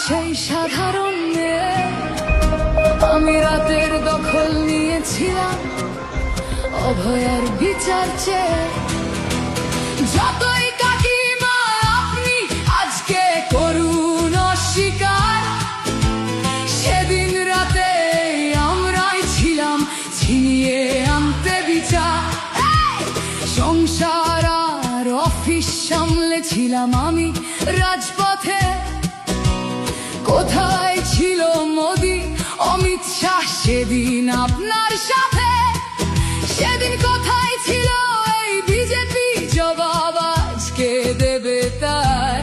সেই সাধারণ মেয়ে, আমি রাতের দখল নিয়েছিলাম অভয়ার বিচার চেয়ে। যতই কাকিমা আপনি আজকে করুন অস্বীকার, সেদিন রাতে আমরাই ছিলাম ছিনিয়ে আনতে বিচার। সংসার আর অফিস সামলেছিলাম আমি রাজপথে। কোথায় ছিল মোদি অমিত শাহ সেদিন আপনার সাথে? সেদিন কোথায় ছিল এই বিজেপি? জবাব আজকে দেবে তার।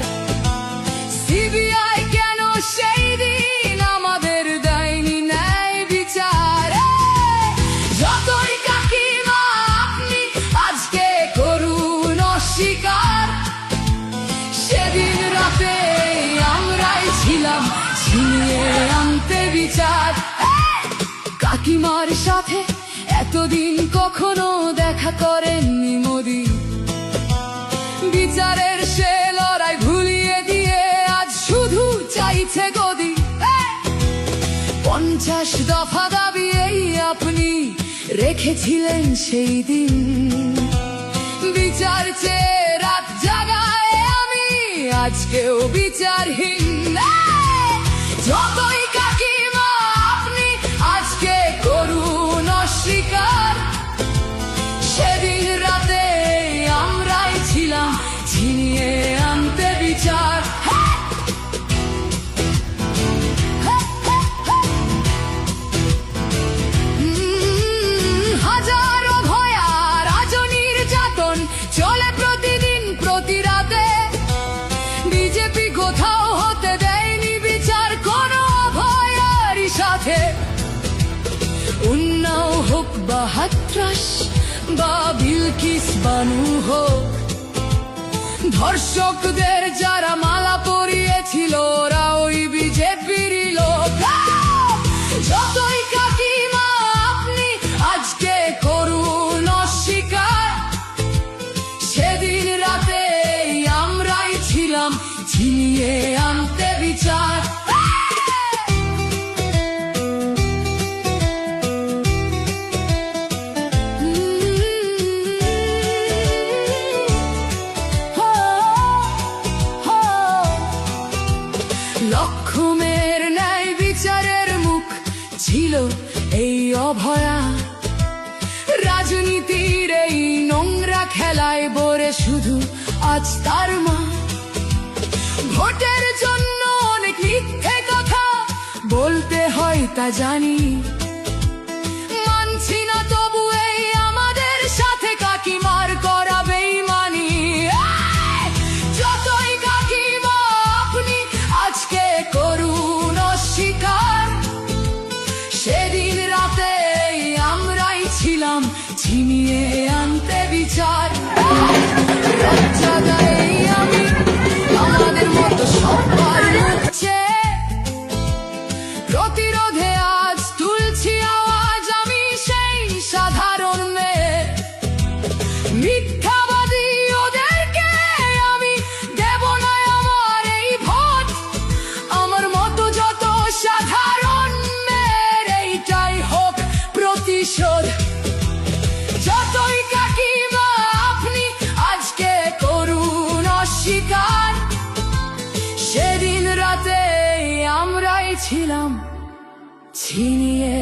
সিবিআই কেন সেই দিন আমাদের দেয়নি ন্যায় বিচার? যতই কাকিমা আপনি আজকে করুন অস্বীকার, সেদিন রাতে আমরাই ছিলাম ছিনিয়ে আনতে বিচার। কাকিমার সাথে এতদিন কখনো দেখা করেননি মোদি, বিচারের সে লড়াই ভুলিয়ে দিয়ে আজ শুধু চাইছে গদি। 50 দফা দাবি এই আপনি রেখেছিলেন সেই দিন, বিচার চেয়ে রাত জাগায় আমি আজকেও বিচারহীন। যতই কাকিমা আপনি আজকে করুন অস্বীকার, সেদিন রাতে আমরাই ছিলাম ছিনিয়ে আনতে বিচার। হাজারো ভয়া রাজনীর যাতন চলে প্রতিদিন প্রতি রাতে। বিজেপি কোথাও হতে দেয়নি বিচার কোনো অভয়ারই সাথে। উন্নাও হোক বা হাতরাস বা বিলকিস বানু হোক, ধর্ষকদের যারা মালা পরিয়েছিল ওরা ওই বিজেপিরই লোক। যতই কাকিমা আপনি আজকে করুন অস্বীকার, সেদিন রাতে আমরাই ছিলাম ছিনিয়ে আনতে বিচার। লক্ষ্মণের ন্যায় বিচারের মুখ ছিল এই অভয়া। রাজনীতির এই নোংরা খেলায় বরে শুধু আজ তার মা। ভোটের জন্য অনেক মিথ্যে কথা বলতে হয় তা জানি, মানছি না তবু এই আমাদের সাথে কাকিমার করা বেইমানি। যতই কাকিমা আপনি আজকে করুন অস্বীকার, সেদিন রাতে আমরাই ছিলাম ছিনিয়ে আনতে বিচার। লজ্জা দেয় আমি আমাদের মতো সবার মুখছে, প্রতিরোধে আজ তুলছি আওয়াজ আমি সেই সাধারণ মেয়ে। মিথ্যাবাদী ওদেরকে আমি দেব না আমার এই ভোট। আমার মতো যত সাধারণ মেয়ের এইটাই হোক প্রতিশোধ। যতই কাকিমা আপনি আজকে করুন অস্বীকার, সেদিন রাতে আমরাই ছিলাম ছিনিয়ে